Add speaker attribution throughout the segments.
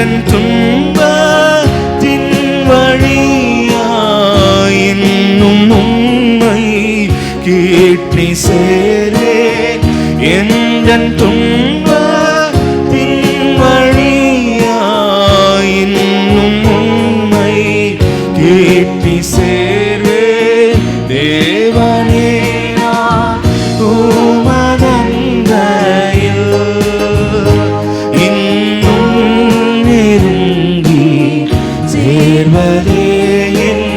Speaker 1: எந்தன் துன்பத்தின் வழியாய் இன்னும் உம்மை கேட்டு சேர்வேன். எந்தன் துன்பத்தின் வழியாய் இன்னும் உம்மை கேட்டு சேர்வேன். தேவனே நான் உமதந்தையில் இன்னும் நெருங்கி சேர்வதே என்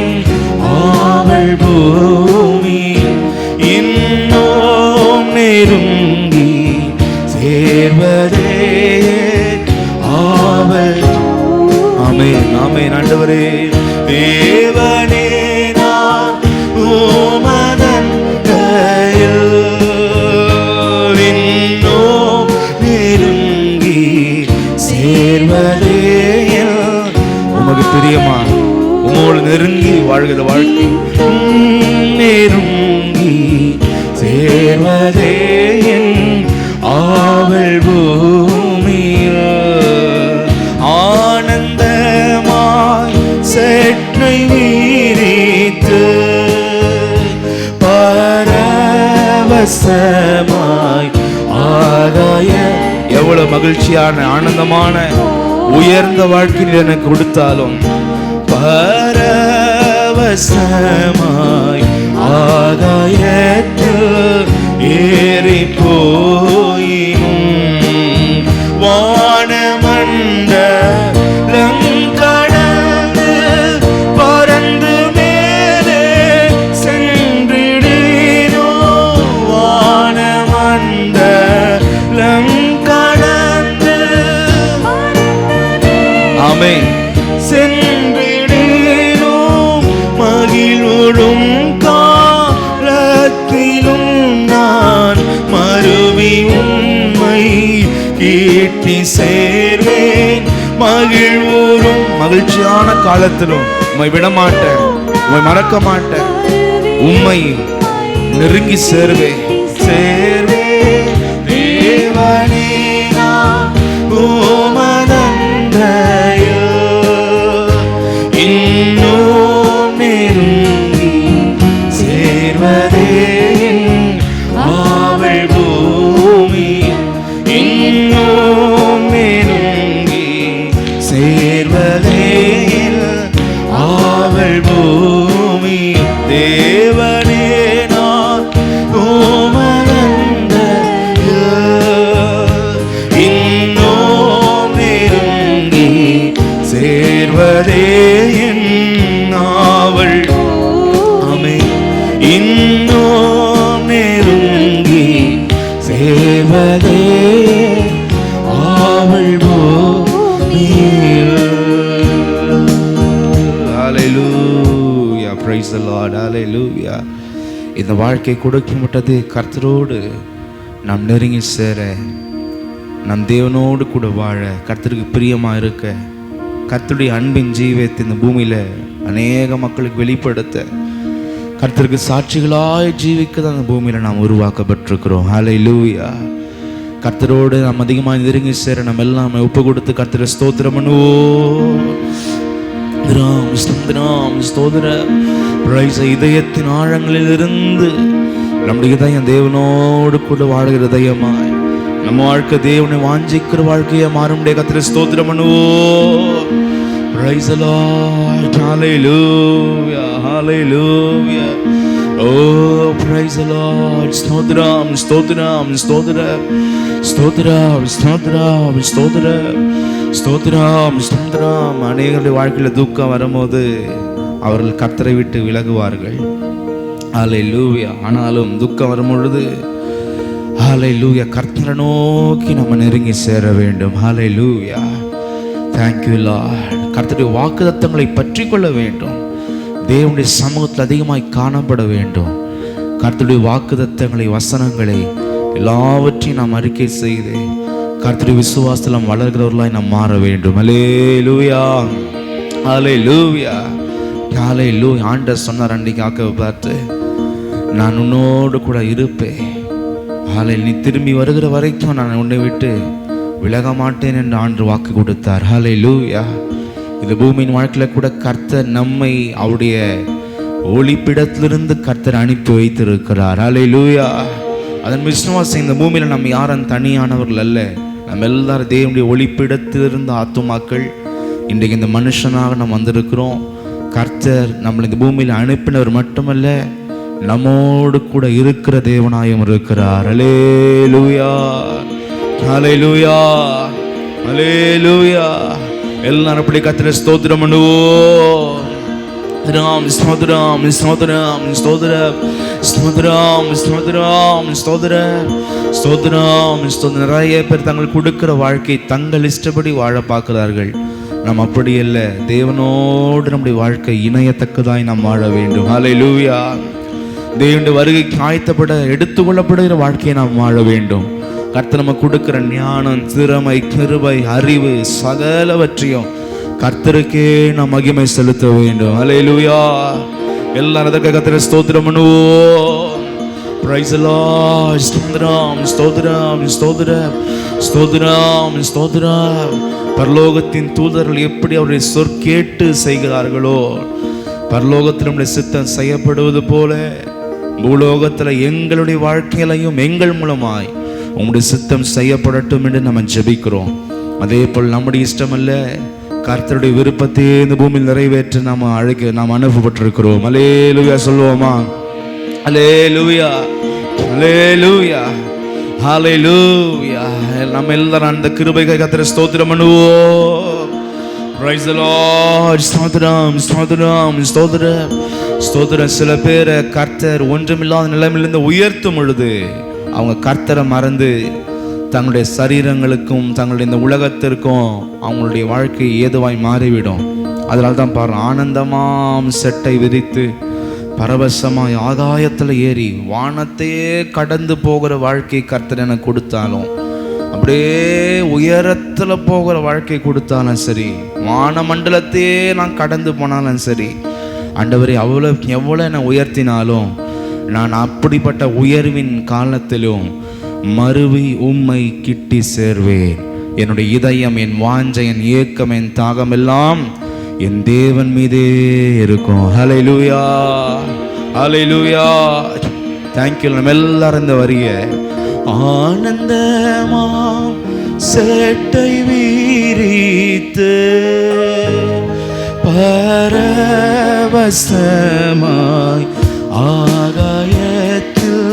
Speaker 1: ஆவல் பூமி. இன்னும் நெருங்கி சேர்வதே ஆவல். ஆமென் ஆமென். ஆண்டவரே தேவனே நான் உமதந்தையில் இன்னும் நெருங்கி சேர்வதே. உமக்கு பிரியமா உமோடு நெருங்கி வாழ்கிற வாழ்க்கை நெருங்கி சேர்வதே என் ஆவல் பூமியில். ஆனந்தமாய் செட்னை வீரித்து பரவசமாய் ஆதாய. எவ்வளவு மகிழ்ச்சியான ஆனந்தமான உயர்ந்த வாழ்க்கையில் எனக்கு கொடுத்தாலும் பரவசமாய் ஆதாயத்தில் ஏறி போயினும் வானமண்டலம் கடந்து பறந்து மேலே சென்றிடினோ. வானமண்டலம் கடந்து ஆமென் சென்றிடினோ. மகிழ்வோடும் காலத்திலும் நான் மறுவி உம்மை கேட்டு சேர்வேன். மகிழ்வோடும் மகிழ்ச்சியான காலத்திலும் உம்மை விடமாட்டேன், உம்மை மறக்க மாட்டேன். உம்மை நெருங்கி சேர்வேன் சேர்வேன். தேவனே நான் உமதந்தையில் இன்னும் நெருங்கி சேர்வதே ஆவல் பூமி. இன்னும் நெருங்கி சேர்வதே ஆவல் பூமி. தேவனே நான் உமதந்தையில் இன்னும் நெருங்கி சேர்வதே என் ஆவல். ஆமென். இன்னும் நெருங்கி சேர்வதே ஆவல் பூமியில். Hallelujah. Praise the Lord. Hallelujah. இந்த வாழ்க்கை கொடுக்கப்பட்டது கர்த்தரோடு நாம் நெருங்கி சேர, நம் தேவனோடு கூட வாழ, கர்த்தருக்கு பிரியமா இருக்க, கர்த்தருடைய அன்பின் ஜீவத்தை இந்த பூமியில அநேக மக்களுக்கு வெளிப்படுத்த, கர்த்தருக்கு சாட்சிகளாய் ஜீவிக்க தான் அந்த பூமியில நாம் உருவாக்கப்பட்டிருக்கிறோம். ஹல்லேலூயா. கர்த்தரோடு நாம் அதிகமாக நெருங்கி சேர நம்ம எல்லாம் ஒப்பு கொடுத்து கர்த்தரை ஸ்தோத்திரம் பண்ணுவோம். இதயத்தின் ஆழங்களில் இருந்து நம்முடைய இதயம் தேவனோடு கூட வாழ்கிற இதயமாய் நம்ம வாழ்க்கை தேவனை வாஞ்சிக்கிற வாழ்க்கையை மாறும். கர்த்தரை ஸ்தோத்திரம் பண்ணுவோம். Praise the Lord. Hallelujah. Hallelujah. Oh, praise the Lord. ஸ்தோத்திரம் ஸ்தோத்திரம் ஸ்தோத்திரம் ஸ்தோத்திரம் ஸ்தோத்திரம் ஸ்தோத்திரம் ஸ்தோத்திரம் ஸ்தோத்திரம். அநேகருடைய வாழ்க்கையில் துக்கம் வரும்போது அவர்கள் கர்த்தரை விட்டு விலகுவார்கள். ஹல்லேலூயா. ஆனாலும் துக்கம் வரும்பொழுது ஹல்லேலூயா கர்த்தரை நோக்கி நம்ம நெருங்கி சேர வேண்டும். ஹல்லேலூயா. Thank you Lord. கர்த்தருடைய வாக்குத்தத்தங்களை பற்றி கொள்ள வேண்டும். தேவனுடைய சமூகத்தில் அதிகமாய் காணப்பட வேண்டும். கர்த்தருடைய வாக்குத்தத்தங்களை, வசனங்களை எல்லாவற்றையும் நாம் அறிக்கை செய்து கர்த்தருடைய விசுவாசத்தில் நாம் வளர்கிறவர்களாய் நாம் மாற வேண்டும். ஹல்லேலூயா. ஹல்லேலூயா. ஹல்லேலூயா. ஆண்டவர் சொன்னார் அன்றைக்கு ஆக்க பார்த்து, நான் உன்னோடு கூட இருப்பேன். ஹல்லேலூயா. நீ திரும்பி வருகிற வரைக்கும் நான் உன்னை விட்டு விலக மாட்டேன் என்று ஆண்டு வாக்கு கொடுத்தார். ஹல்லேலூயா. இந்த பூமியின் வாழ்க்கையில கூட கர்த்தர் நம்மை அவருடைய ஒளிப்பிடத்திலிருந்து கர்த்தர் அனுப்பி வைத்திருக்கிறார். ஹல்லேலூயா. அதன் விசுவாசம், இந்த பூமியில நம்ம யாரும் தனியானவர்கள் அல்ல. நம்ம எல்லாரும் தேவனுடைய ஒளிப்பிடத்திலிருந்து ஆத்துமாக்கள். இன்றைக்கு இந்த மனுஷனாக நம்ம வந்திருக்கிறோம். கர்த்தர் நம்மளை இந்த பூமியில் அனுப்பினவர் மட்டுமல்ல, நம்மோடு கூட இருக்கிற தேவனாயும் இருக்கிறார். ஹல்லேலூயா, ஹல்லேலூயா, ஹல்லேலூயா. எல்லாரும் அப்படி கர்த்தரை ஸ்தோத்திரம் பண்ணுவோம். ஸ்தோத்திரம், ஸ்தோத்திரம், ஸ்தோத்திரம், ஸ்தோத்திரம், ஸ்தோத்திரம், ஸ்தோத்திரம், ஸ்தோத்திரம், ஸ்தோத்திரம். நிறைய பேர் தங்கள் கொடுக்கிற வாழ்க்கை தங்கள் இஷ்டப்படி வாழ பார்க்கிறார்கள். நாம் அப்படி அல்ல. தேவனோடு நம்முடைய வாழ்க்கை இணையத்தக்கதாய் நாம் வாழ வேண்டும். ஹல்லேலூயா. தேவனுடைய வருகைக்கு ஆயத்தப்பட எடுத்துக்கொள்ளப்படுகிற வாழ்க்கையை நாம் வாழ வேண்டும். கர்த்தர் நம்ம கொடுக்கிற ஞானம், திறமை, கிருபை, அறிவு சகலவற்றையும் கர்த்தருக்கே நாம் மகிமை செலுத்த வேண்டும். ஹல்லேலூயா. எல்லாரும் அதற்கு கர்த்தரை ஸ்தோத்திரம் பண்ணுவோம். Price the Lord. ஸ்தோத்திரம், ஸ்தோத்திரம், ஸ்தோத்திரம், ஸ்தோத்திரம், ஸ்தோத்திரம். பரலோகத்தின் தூதர்கள் எப்படி அவருடைய சொற்கேட்டு செய்கிறார்களோ, பரலோகத்தில் நம்முடைய சித்தம் செய்யப்படுவது போல பூலோகத்தில் எங்களுடைய வாழ்க்கையிலையும் எங்கள் மூலமாய் உங்களுடைய சித்தம் செய்யப்படட்டும் என்று நம்ம ஜெபிக்கிறோம். அதே போல் நம்முடைய இஷ்டம் அல்ல, கர்த்தருடைய விருப்பத்தையே இந்த பூமியில் நிறைவேற்ற நாம் அனுப்பப்பட்டிருக்கிறோம். ஹல்லேலூயா சொல்லுவோமா? ஹல்லேலூயா, ஹல்லேலூயா, ஹல்லேலூயா. நம்ம எல்லாரும் அந்த கிருபைக்கு கர்த்தரை ஸ்தோத்திரம் பண்ணுவோம். Price the Lord. ஸ்தோத்திரம், ஸ்தோத்திரம், ஸ்தோத்திரம், ஸ்தோத்திரம். சில பேரை கர்த்தர் ஒன்றுமில்லாத நிலைமையிலிருந்து உயர்த்தும் பொழுது அவங்க கர்த்தரை மறந்து தங்களுடைய சரீரங்களுக்கும் தங்களுடைய இந்த உலகத்திற்கும் அவங்களுடைய வாழ்க்கை ஏதுவாய் மாறிவிடும். அதனால தான் பாருங்க, ஆனந்தமாம் செட்டை விரித்து பரவசமாய் ஆகாயத்தில் ஏறி வானத்தையே கடந்து போகிற வாழ்க்கை கர்த்தர் எனக்கு கொடுத்தாலும், அப்படியே உயரத்தில் போகிற வாழ்க்கை கொடுத்தாலும் சரி, வானமண்டலத்தையே நான் கடந்து போனாலும் சரி, ஆண்டவரே எவ்வளோ என்னை உயர்த்தினாலும் நான் அப்படிப்பட்ட உயர்வின் காலத்திலும் மறுவி உம்மை கிட்டி சேர்வேன். என்னுடைய இதயம், என் வாஞ்சை, என் ஏக்கம், என் தாகம் எல்லாம் என் தேவன் மீதே இருக்கும். ஹல்லேலூயா, ஹல்லேலூயா. தேங்க்யூ. நம்ம எல்லாரும் இந்த வரிய ஆனந்தமா சேட்டை வீரித்து பரவசமாய் ஆகாயத்தில்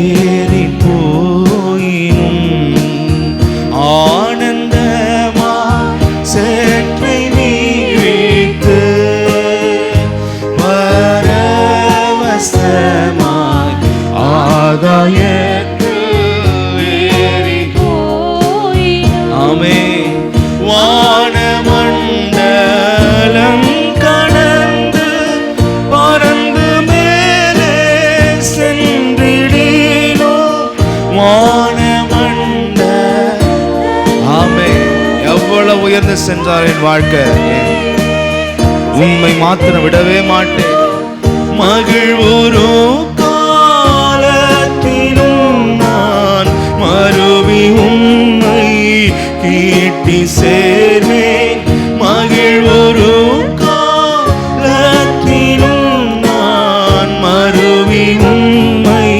Speaker 1: ஏறி போயினும் ஆனந்தமா சேற்றை வீரித்து பரவசமாய் ஆகாயத்தில் ஏறி போயினும் ஆமே வானமண்டலம் கடந்து பறந்து மேலே சென்றிடினோ வானமண்ட ஆமே. எவ்வளவு உயர்ந்து சென்றார் என் வாழ்க்கை. உண்மை மாத்திரம் விடவே மாட்டேன். மகிழ்வுறும் காலத்திலும் நான் மறுவி உண்மை கீட்டி சேர்வேன். மகிழ்வுறும் காலத்திலும் நான் மறுவி உண்மை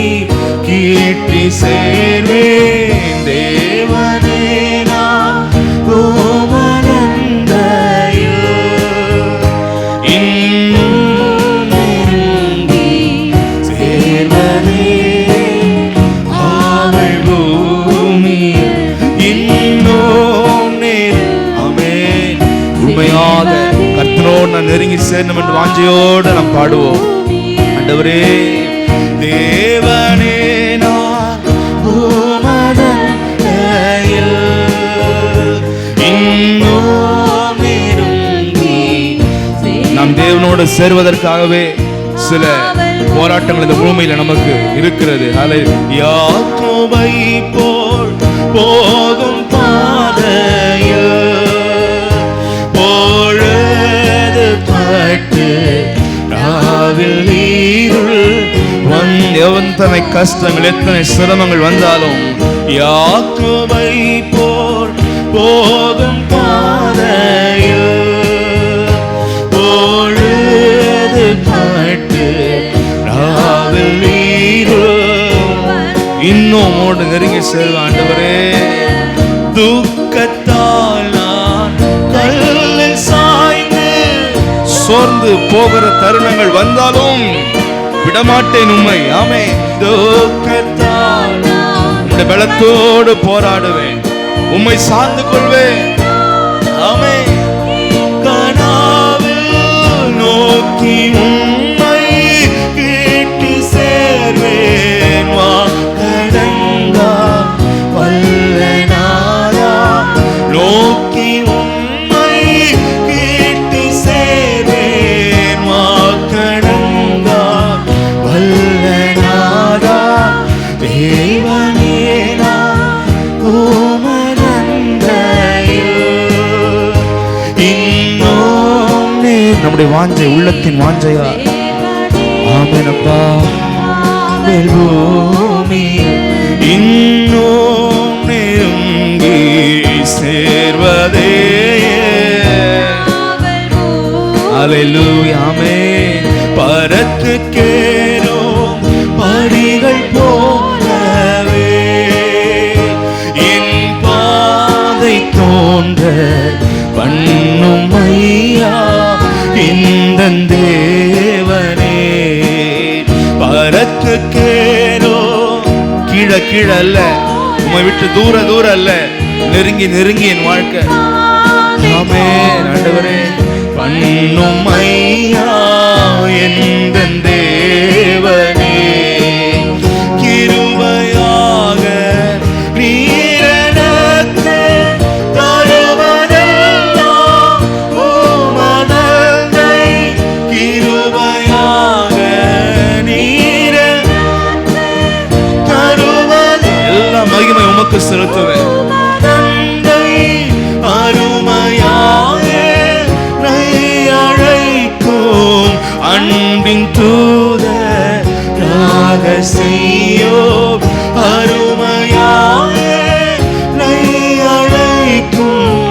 Speaker 1: கீட்டி சேர்வேன். தேவனே நான் கோவலந்தையில் இன்னும் நெருங்கி சேர்வதே ஆவல் பூமியில் இன்னும் ஆமென். உண்மையாக கர்த்தரோடு நான் நெருங்கி சேரணும் என்று வாஞ்சையோடு நாம் பாடுவோம். ஆண்டவரே தேவனே நான் பூமதலையில் இன்னும் நெருங்கி நாம் தேவனோடு சேர்வதற்காகவே சில போராட்டங்கள் இந்த பூமியில நமக்கு இருக்கிறது. யாக்கோபை போல் போகும் பாதையில் பொழுது பட்டு ராவில் நீருள் எத்தனை கஷ்டங்கள் எத்தனை சிரமங்கள் வந்தாலும் யாக்கோபை போல் போகும் பாதையில் பொழுது பட்டு ராவில் நீரோ இன்னும் ஓடு நெருங்கி செல்வ ஆண்டவரே. துக்கத்தால் நான் கல்லில் சாய்ந்து சோர்ந்து போகிற தருணங்கள் வந்தாலும் விடமாட்டேன் உம்மை. ஆமே. துக்கத்தால் உம்முடைய பலத்தோடு போராடுவேன், உம்மை சார்ந்து கொள்வேன். ஆமே. கனாவில் நோக்கி உம்மை கேட்டு சேர்வேன், வா கடங்கா வல்லனாரா நோக்கி உம்மை கேட்டு சேர்வேன், வா கடங்கா வல்லனாரா தேவனே நான் இன்னும் நம்முடைய வாஞ்சை உள்ளத்தின் வாஞ்சையா. ஆமென் அப்பா. பூமி இன்னும் நெருங்கி சேர்வதே. அல்லேலூயா. ஆமென். பரத்துக்கேறும் படிகள் போலவே என் பாதை தோன்ற பண்ணும் ஐயா இந்த தேவனே. பரத்துக்கேரோ கீழ கீழ அல்ல, உம்மை விட்டு தூர தூர அல்ல, நெருங்கி நெருங்கி என் வாழ்க்கை. ஆமென் ஆண்டவரே. பண்ணும் ஐயா இந்த தேவனே. கிருபையாக நீரனக்கு தருவதெல்லாம் உமதல்லை. கிருபையாக நீரனக்கு தருவதெல்லாம் மகிமை உமக்கு செலுத்துவேன். நன்மை அருமையாக அழைக்கும் அன்பின் தூதர் ரகசியோ. அருமையாக அழைக்கும்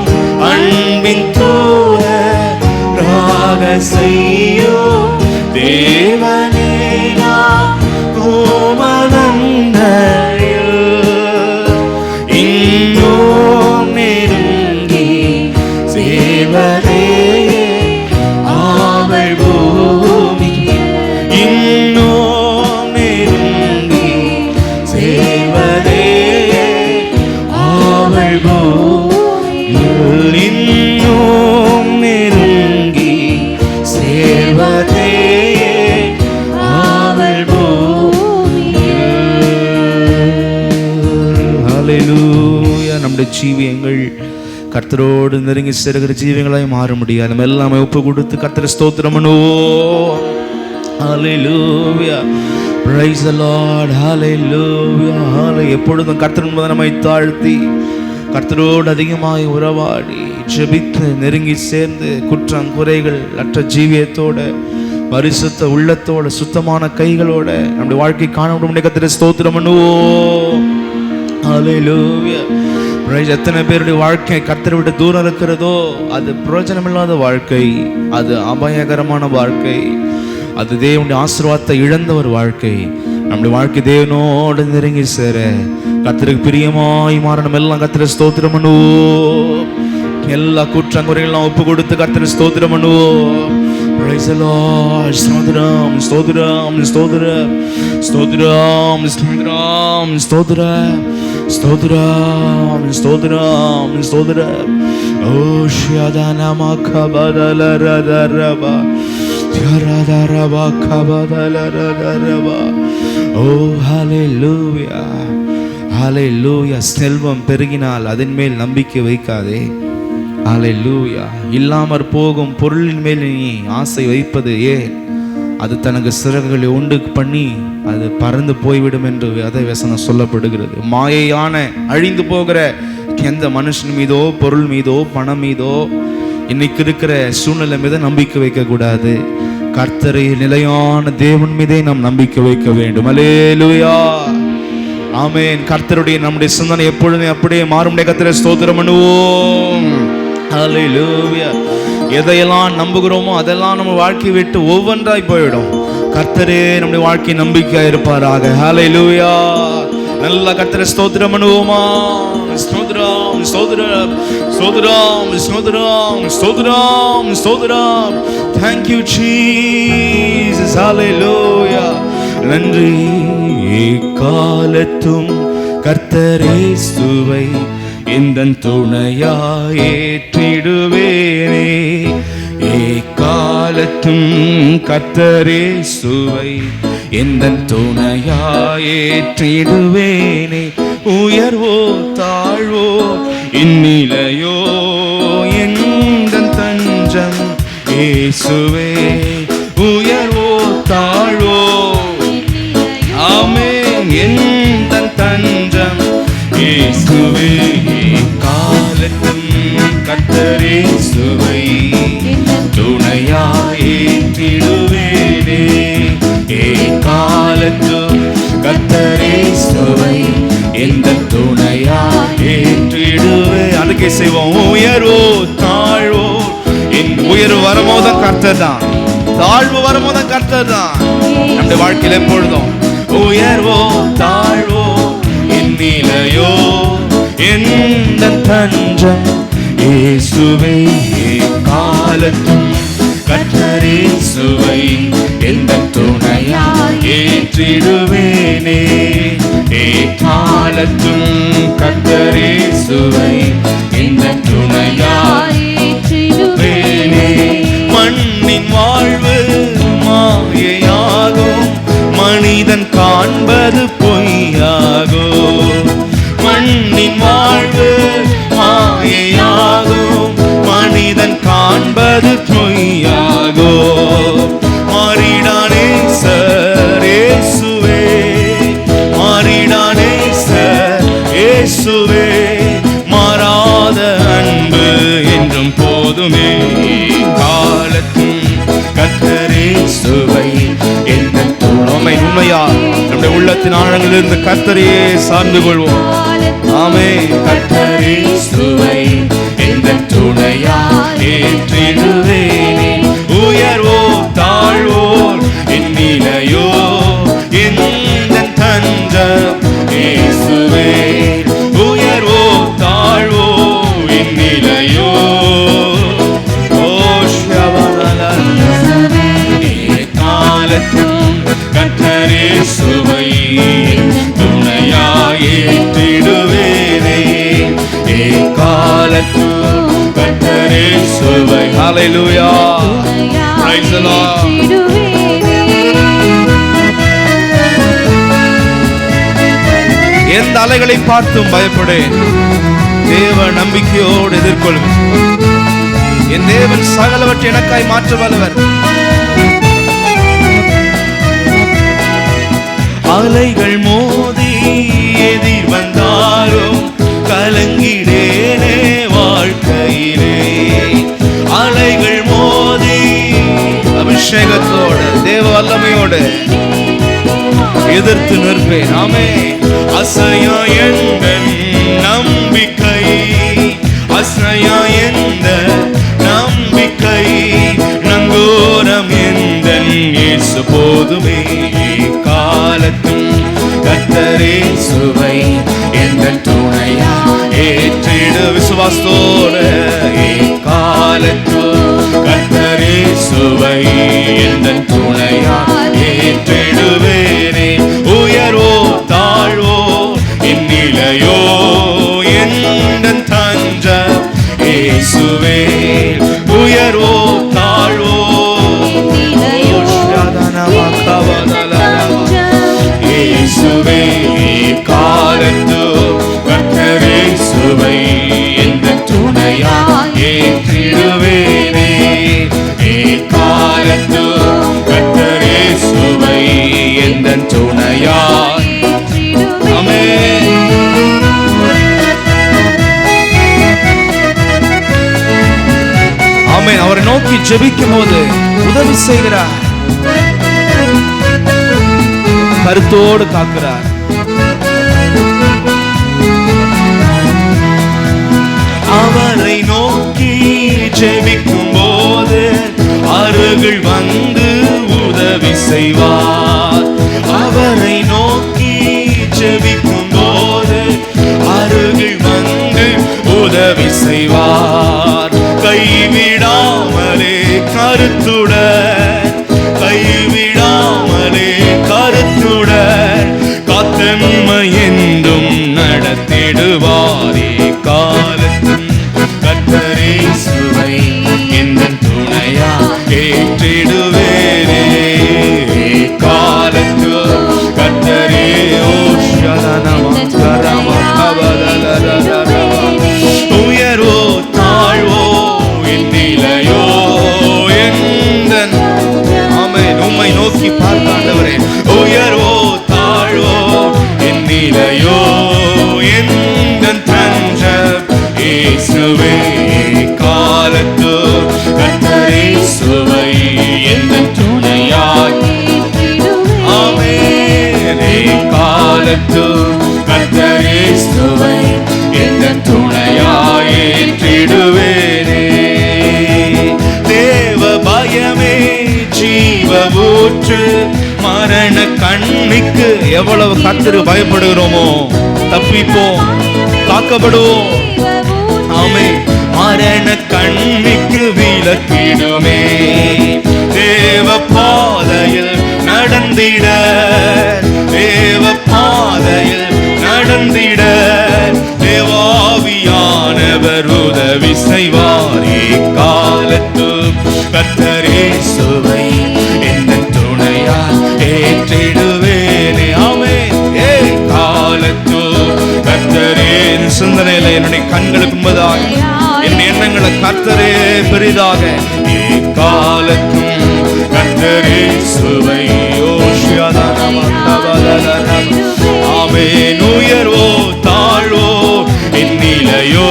Speaker 1: அன்பின் தூதர் ரகசியோ. தேவனே நான் கோமலந்தரில் இன்னும் நெருங்கி சேவரே. ஆவல் பூமி இன்னும் நெருங்கி சேவரே. ஆவல் பூமி இன்னும் நெருங்கி சேவரே. ஆவல் பூமி. ஹல்லேலூயா. நம்முடைய ஜீவியங்கள் கர்த்தரோடு நெருங்கி சேருகிற ஜீவங்களாய் மாற முடியாது. நம்ம எல்லாமே ஒப்பு கொடுத்து கர்த்தரை ஸ்தோத்திரம் பண்ணுவோம். Hallelujah. Praise the Lord. Hallelujah. Hallelujah. எப்பொழுதும் கர்த்தர் முன்பு நம்மை தாழ்த்தி கர்த்தரோடு அதிகமாய் உறவாடி ஜெபித்து நெருங்கி சேர்ந்து குற்றம் குறைகள் அற்ற ஜீவியத்தோட பரிசுத்த உள்ளத்தோட சுத்தமான கைகளோட நம்முடைய வாழ்க்கை காண முடியும். கர்த்தரை ஸ்தோத்திரம் பண்ணுவோம். ஹல்லேலூயா. எத்தனை பேருடைய வாழ்க்கை கர்த்தரை விட்டு தூரம் இருக்கிறதோ அது பிரயோஜனமில்லாத வாழ்க்கை, அது அபாயகரமான வாழ்க்கை, அது தேவனுடைய ஆசீர்வாதத்தை இழந்த ஒரு வாழ்க்கை. நம்முடைய வாழ்க்கை தேவனோடு நெருங்கி சேர கர்த்தருக்கு பிரியமாய் மாறணும். எல்லாம் கர்த்தரை ஸ்தோத்திரம் பண்ணுவோம். எல்லா குற்றங்குறைகள்லாம் ஒப்பு கொடுத்து கர்த்தரை ஸ்தோத்திரம் பண்ணுவோம். Praise the Lord. ஸ்தோத்திரம் ஸ்தோத்திரம் ஸ்தோத்திரம் ஸ்தோத்திரம் ஸ்தோத்திரம் ஸ்தோத்திரம் ஸ்தோத்திரம் ஸ்தோத்திரம் ஸ்தோத்திரம். ஓ ஷியாதானமா கபதலரதரபா தியரதரபா கபதலரதரபா. ஓ ஹல்லேலூயா ஹல்லேலூயா. செல்வம் பெருகினால் அதன் மேல் நம்பிக்கை வைக்காதே. ஹல்லேலூயா. இல்லாமற் போகும் பொருளின் மேல் நீ ஆசை வைப்பது ஏன்? அது தனக்கு சிறகுகளை உண்டு பண்ணி அது பறந்து போய்விடும் என்று அதை வசனம் சொல்லப்படுகிறது. மாயையான அழிந்து போகிற எந்த மனுஷன் மீதோ பொருள் மீதோ பணம் மீதோ இன்னைக்கு இருக்கிற சூழ்நிலை மீது நம்பிக்கை வைக்க கூடாது. கர்த்தரை நிலையான தேவன் மீதே நாம் நம்பிக்கை வைக்க வேண்டும். அல்லேலூயா ஆமென். கர்த்தருடைய நம்முடைய சிந்தனை எப்பொழுதுமே அப்படியே மாறும். கர்த்தரை ஸ்தோத்திரம் பண்ணுவோம். ஹல்லேலூயா. எதையெல்லாம் நம்புகிறோமோ அதெல்லாம் நம்ம வாழ்க்கையை விட்டு ஒவ்வொன்றாய் போயிடும். கர்த்தரே நம்முடைய வாழ்க்கை நம்பிக்கையா இருப்பாராக. ஹல்லேலூயா. நல்ல கர்த்தரை ஸ்தோத்திரம் பண்ணுவோமா? ஸ்தோத்திரம் ஸ்தோத்திரம் ஸ்தோத்திரம் ஸ்தோத்திரம் ஸ்தோத்திரம் ஸ்தோத்திரம். Thank you Jesus. ஹல்லேலூயா. நன்றி. காலத்தும் கர்த்தரே சுவை எந்தன் துணையாய் ஏற்றிடுவேனே. காலத்தும் கர்த்தரே சுவை எந்தன் துணையாய் ஏற்றிடுவேனே. உயர்வோ தாழ்வோ இந்நிலையோ எந்தன் தஞ்சம் இயேசுவே. உயர்வோ தாழ்வோ ஆமென் எந்தன் தஞ்சம் இயேசுவே. காலத்தும் கர்த்தரே சுவை துணையாய் ஏற்றிடுவேனே. காலத்தும் கர்த்தரே சுவை எந்தன் துணையாய் ஏற்றிடுவே. அதுக்கே செய்வோம். உயர்வோ தாழ்வோ என் உயர்வு வரும்போதும் கர்த்தர் தான், தாழ்வு வரும்போதும் கர்த்தர் தான் நம்முடைய வாழ்க்கையில் எப்பொழுதும். உயர்வோ தாழ்வோ நிலையோ எந்த தஞ்சம் இயேசுவே. காலத்தும் கர்த்தரே சுவை எந்த துணையாய் ஏற்றிடுவேனே. காலத்தும் கர்த்தரே சுவை எந்த துணையாய் ஏற்றிடுவேனே. மண்ணின் வாழ்வு மாயையாகும், மனிதன் காண்பது பொய்யாகோ. மண்ணின் வாழ்வு மாயையாகும், மனிதன் காண்பது பொய்யாகோ. மாறிடானே சார் இயேசுவே, மாறிடானே சார் இயேசுவே. மாறாத அன்பு என்றும் போதுமே. காலத்தும் கர்த்தரே சுவை எந்த துணை. உண்மையா நம்முடைய உள்ளத்தின் ஆழங்களிலிருந்து கர்த்தரையே சார்ந்து கொள்வோம். ஆமென். கர்த்தரே சுவை எந்த துணையாய் ஏற்றிடுவேனே. உயர்வோ தாழ்வோ இந்நிலையோ எந்த தஞ்சம் இயேசுவே. உயர்வோ தாழ்வோ இந்நிலையோ காலத்தும் கர்த்தரே சுவை துணையாய் ஏற்றிடுவேனே. காலத்தும் கர்த்தரே சுவை. ஹல்லேலூயா. Praise the Lord. எந்த அலைகளை பார்த்தும் பயப்படேன், தேவ நம்பிக்கையோடு எதிர்கொள்வேன். என் தேவன் சகலவற்றை எனக்காய் மாற்ற வல்லவர். அலைகள் மோதி எதிர் வந்தாலும் கலங்கிடேனே வாழ்க்கையிலே. அலைகள் மோதி அபிஷேகத்தோடு தேவ வல்லமையோடு எதிர்த்து நிற்பேன். ஆமென். அசையா எந்த நம்பிக்கை, அசையா எந்த நம்பிக்கை, நங்கூரம் எந்த இயேசு போதுமே. காலத்தும் கர்த்தரே சுவை எந்த துணையாய் ஏற்றிடு. விசுவாசத்தோடு காலத்தும் கர்த்தரே சுவை எந்த துணையாய் ஏற்றிடுவேனே. உயர்வோ தாழ்வோ இந்நிலையோ எந்த தஞ்சம் இயேசுவே. உயர்வோ தாழ்வோ இயேசுவே. காலத்தும் கர்த்தரே சுவை எந்த துணையாய் ஏற்றிடுவேனே. காலத்தும் கர்த்தரே சுவை எந்த துணையாய். ஆமென். ஆமென். அவரை நோக்கி ஜெபிக்கும் போது உதவி செய்கிறார், கருத்தோடு காக்கிறார். செய்வார். அவரை நோக்கி ஜெபிக்கும் போது அருகில் வந்து உதவி செய்வார். கைவிடாமலே கருத்துடன், கைவிடாமலே கருத்துடன் காத்தன்மை என்றும் நடத்திடுவாரே. காலத்தின் கர்த்தரே சுவை எந்தன் துணையா ஏற்றிடுவேனே. காலத்து கர்த்தரே உயர்வோ தாழ்வோ என் நிலையோ எந்தன் ஆமென் உம்மை நோக்கி பார்த்தாண்டவரே. உயர்வோ தாழ்வோ என் நிலையோ எந்தன் தஞ்சம் இயேசுவே. காலத்து கர்த்தரே சுவை எந்தன் துணையாய் ஆமென். காலத்து கர்த்தரே சுவை எந்தன் துணையாய் ஏற்றிடுவேனே. தேவ பயமே ஜீவ ஊற்று. மரண கண்ணிக்கு எவ்வளவு கர்த்தரு பயப்படுகிறோமோ தப்பிப்போம், காக்கப்படுவோம். ஆமென். மரண கண்ணிக்கு விலக்கிடுமே. தேவ பாதையில் நடந்திட, தேவ பாதையில் நடந்திட தேவாவியானவர் உதவி செய்வாரே. காலத்து கர்த்தரே சுவை எந்தன் துணையா ஏற்றிடுவேனே. ஆமென். காலத்து கர்த்தரே. சிந்தனையில என்னுடைய கண்களுக்கு முன்பதாக என் எண்ணங்களை கர்த்தரே பெரிதாக. காலத்தும் கர்த்தரே சுவை ஆமென். உயர்வோ தாழ்வோ என் நிலையோ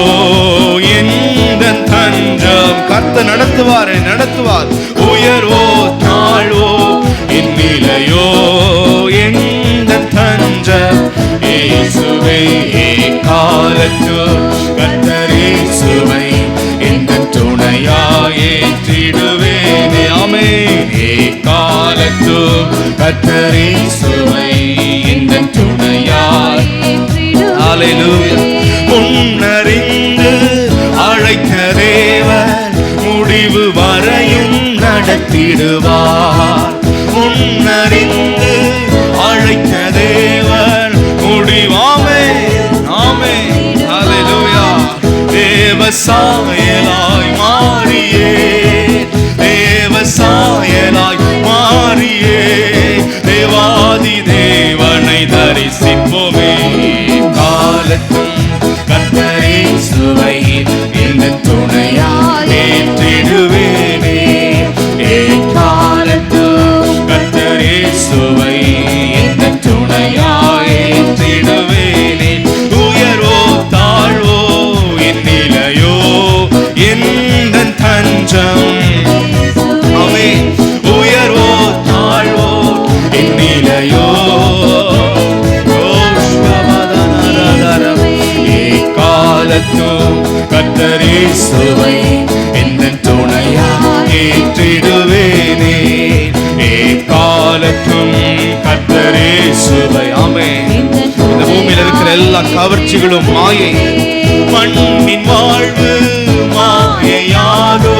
Speaker 1: எந்தன் தஞ்சம் கர்த்தர் நடத்துவாரே, நடத்துவார். உயர்வோ தாழ்வோ என் நிலையோ எந்தன் தஞ்சம் இயேசுவே. காலத்து கர்த்தரே சுவை எந்தன் துணையாய் ஏற்றிடுவேனே. ஆமென். காலத்து கர்த்தரே சுவை எந்தன் துணையாய். ஹல்லேலூயா. முன்னறிந்து அழைத்த தேவன் முடிவு வரையும் நடத்திடுவார். முன்னறிந்து அழைத்த தேவன் முடிவாமே. ஆமென். ஹல்லேலூயா. தேவ சாயலாய் மாறியே, தேவ சாயலாய் மாறியே தேவாதி தேவனை தரிசிப்போமே. காலத்தும் கர்த்தரே சுவை எந்தன் துணையா ஏற்றிடுவேனே. காலத்து கர்த்தரே சுவை எந்தன் துணையா ஏற்றிடுவேனே. உயர்வோ தாழ்வோ என் நிலையோ எந்தன் தஞ்சம். ஆமென். உயர்வோ தாழ்வோ என் நிலையோ காலத்தும் கர்த்தரே சுவை எந்தன் துணையா ஏற்றிடுவேனே. காலத்தும் கர்த்தரே சுவை. ஆமென். இந்த பூமியில் இருக்கிற எல்லா கவர்ச்சிகளும் மாயை. மண்ணின் வாழ்வு மாயையாகோ,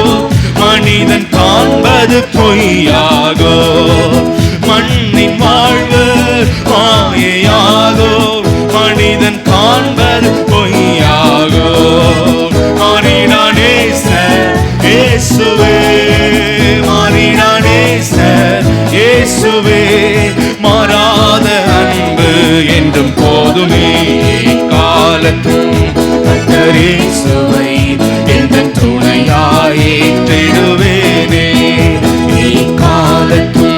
Speaker 1: மனிதன் காண்பது பொய்யாகோ. மண்ணின் வாழ்வு மாயையாகோ, மனிதன் காண்பது பொய்யாகோ. மாறினானே சார் இயேசுவே, மாறினானே சார் இயேசுவே. மாறாத அன்பு என்றும் போதுமே. காலத்தும் கர்த்தரே சுவை எந்தன் துணையாய் ஏற்றிடுவேனே. காலத்தும்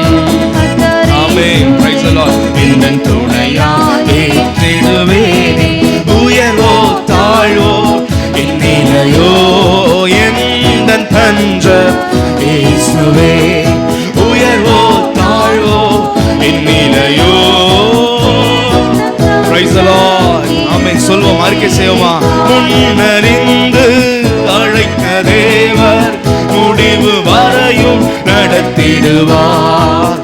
Speaker 1: ஆமென். Price the Lord. எந்தன் துணையாய் ஏற்றிடுவேனே. உயர்வோ தாழ்வோ என் நிலையோ எந்தன் தஞ்சம் இயேசுவே. உயர்வோ தாழ்வோ என் நிலையோ. Praise the Lord. ஆமென். சொல்வோம், அறிக்கை செய்வோமா? முன்னறிந்து அழைத்த தேவர் முடிவு வரையும் நடத்திடுவார்.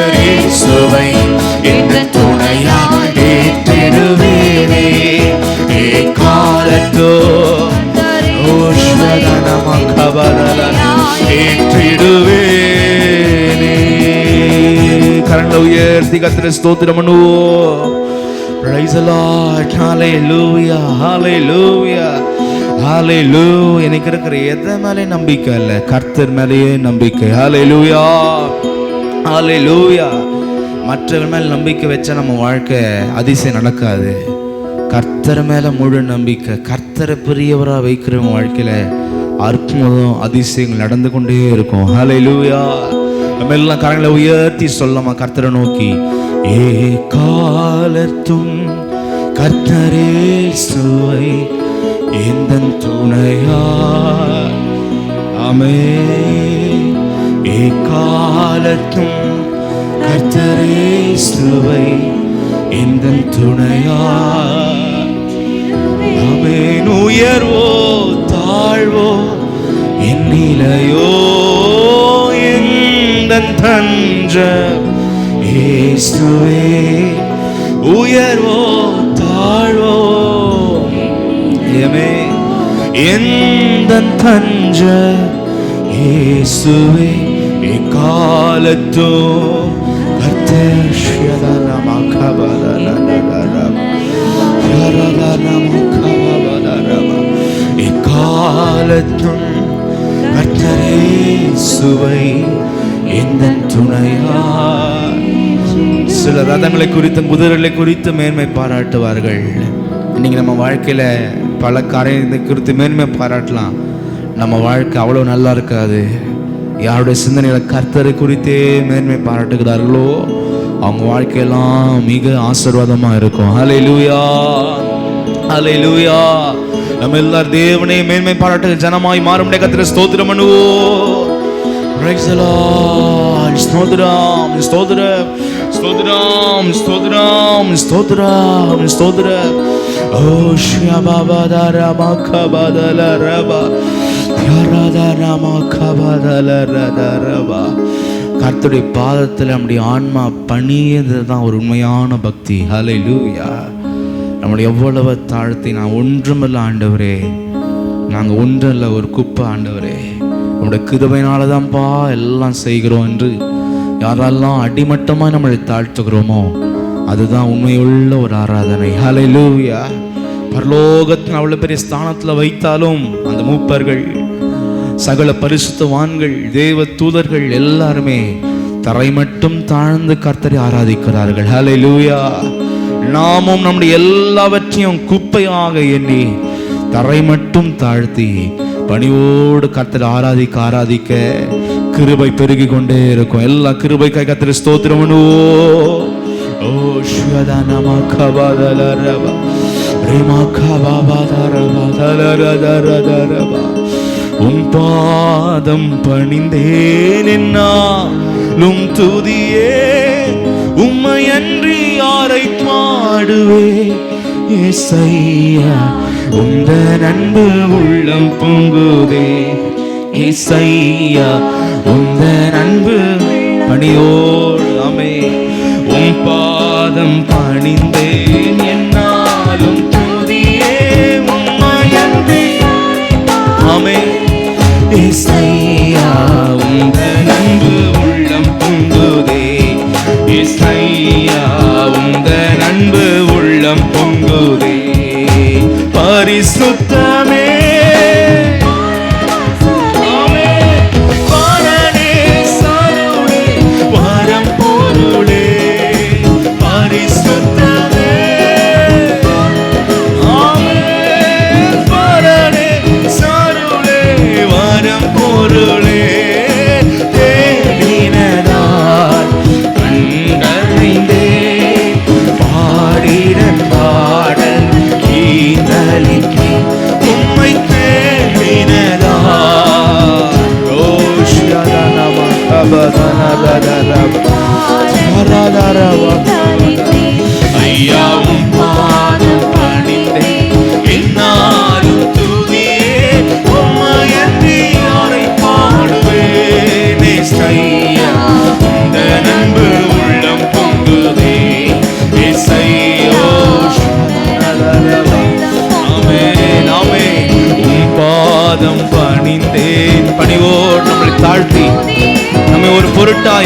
Speaker 1: கர்த்தர் இயேசுவை என் துணையாய் ஏற்றிடுவேனே காலத்தோ ஏற்றிடுவேனே. கரங்களை உயர்த்தி கர்த்தரை ஸ்தோத்திரம் பண்ணுவோம். Praise the Lord. Hallelujah. Hallelujah. Hallelujah. எனக்கு இருக்கிற எதை மேலே நம்பிக்கை இல்லை, கர்த்தர் மேலேயே நம்பிக்கை. Hallelujah. Hallelujah. மற்றவர்கள் மேல் நம்பிக்கை வச்சா நம்ம வாழ்க்கை அதிசயம் நடக்காது. கர்த்தர் மேல முழு நம்பிக்கை, கர்த்தரை பெரியவராக வைக்கிறவங்க வாழ்க்கையில அற்புதம் அதிசயங்கள் நடந்து கொண்டே இருக்கும். ஹல்லேலூயா. நம்ம எல்லாம் கரங்களை உயர்த்தி சொல்லமா கர்த்தரை நோக்கி, ஏ காலத்தும் கர்த்தரே இயேசுவை எந்தன் துணையாய். ஆமென். ஏ காலத்தும் கர்த்தரே இயேசுவை எந்தன் துணையாய். ஆமென். உயர்வோ தாழ்வோ என் நிலையோ எந்தன் தஞ்சம் இயேசுவே. உயர்வோ தாழ்வோ எந்தன் தஞ்சம் இயேசுவே. எக்காலத்தோ எக்காலத்தும் கர்த்தரே இயேசுவை எந்தன் துணையாய். சில ரதங்களை குறித்து குதிரைகளை குறித்து மேன்மை பாராட்டுவார்கள். இன்னைக்கு நம்ம வாழ்க்கையில பல காரியத்தை குறித்து மேன்மை பாராட்டலாம், நம்ம வாழ்க்கை அவ்வளவு நல்லா இருக்காது. யாருடைய சிந்தனையில கர்த்தரை குறித்தே மேன்மை பாராட்டுகிறார்களோ அவங்க வாழ்க்கையெல்லாம் மிக ஆசீர்வாதமா இருக்கும். ஹல்லேலூயா. ஹல்லேலூயா. நம்ம எல்லாரும் தேவனை மேன்மை பாராட்டு ஜனமாய் மாறும் கர்த்தரை ஸ்தோத்திரம் பண்ணுவோம். Praise the Lord. ஸ்தோத்திரம் ஸ்தோத்திரம் ஸ்தோத்திரம் ஸ்தோத்திரம் ஸ்தோத்திரம் ஸ்தோத்திரம். ஓ ஷியாபாபாதாரமா கபாதலரபா யாராதாரமா கபாதலரதரபா. கர்த்தருடைய பாதத்தில் நம்முடைய ஆன்மா பணியது தான் ஒரு உண்மையான பக்தி. ஹல்லேலூயா. நம்முடைய எவ்வளவு தாழ்த்தி, நான் ஒன்றுமில்ல ஆண்டவரே, நாங்கள் ஒன்றில்ல ஒரு குப்பை ஆண்டவரே, நம்முடைய கிருபையினால தான்ப்பா எல்லாம் செய்கிறோம் என்று யாரெல்லாம் அடிமட்டமாக நம்மளை தாழ்த்துகிறோமோ அதுதான் உண்மையுள்ள ஒரு ஆராதனை. ஹல்லேலூயா. பரலோகத்தின் அவ்வளோ பெரிய ஸ்தானத்தில் வைத்தாலும் அந்த மூப்பர்கள், சகல பரிசுத்தவான்கள், தேவ தூதர்கள் எல்லாருமே தரை மட்டும் தாழ்ந்து கர்த்தரை ஆராதிக்கிறார்கள். ஹல்லேலூயா. நாமும் நம்முடைய எல்லாவற்றையும் குப்பையாக எண்ணி தரை மட்டும் தாழ்த்தி பணிவோடு கர்த்தரை ஆராதிக்க ஆராதிக்க கிருபை பெருகி கொண்டே இருக்கும். எல்லா கிருபைக்காய் கர்த்தரை ஸ்தோத்திரம் பண்ணுவோம். ஓ ஷுயதானமா கபாதலரபா ரேமா கபாபாதரபாதரதரதரபா. உன் பாதம் பணிந்தேன் என்னாலும் துதியே, உம்மையன்றி யாரை பாடுவே. ஏசையா உந்தன் அன்பு உள்ளம் பொங்குதே. ஏசையா உந்தன் அன்பு பணியோடு. ஆமென். உன் பாதம் பணிந்தேன் என்னாலும் துதியே, உம்மையன்றி. ஆமென். ஏசையா உந்தன் அன்பு உள்ளம் பொங்குதே. ஏசையா உந்தன் அன்பு உள்ளம் பொங்குதே. பரிசுத்தமே ஐயாவும் பாதம் பணிந்தேன் என்னாலும் துதியே, உம்மையன்றி யாரை பாடுவேன். ஐயா இந்த நண்பு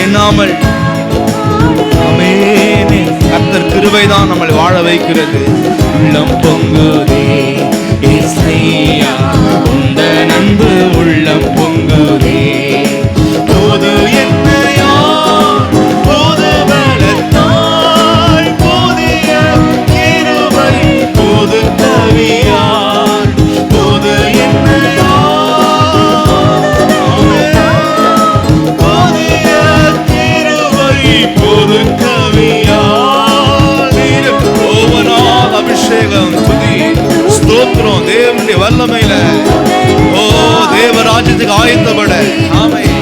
Speaker 1: எண்ணாமல் ஆமென். கர்த்தர் கிருபைதான் நம்மை வாழ வைக்கிறது. உள்ளம் பொங்குதே இயேசையா உந்தன் அன்பு உள்ளம் பொங்குதே. போது என்னையா போது பலத்தாய் போதிய கிருபை போது கவியாய் போது என்னையா போதிய கிருபை போது கவியாய். ஓவனால் அபிஷேகம் துதி ஸ்தோத்திரம் தேவனுடைய வல்லமையில ஓ தேவராஜ்யத்துக்கு ஆயத்தப்பட ஆமென்.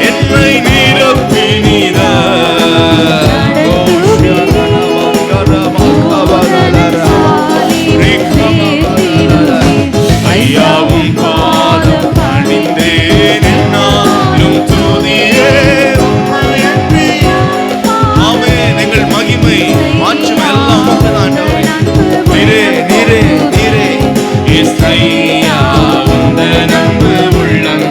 Speaker 1: என்னை நிரப்பினீர ஐயாவும் பாதம் பணிந்தேன் என்னாலும் துதியே ஆமென். எங்கள் மகிமை மாட்சிமை எல்லாம் உமக்குதான் நீரே நீரே நீரே இயேசையா உந்தன் அன்பு உள்ளம்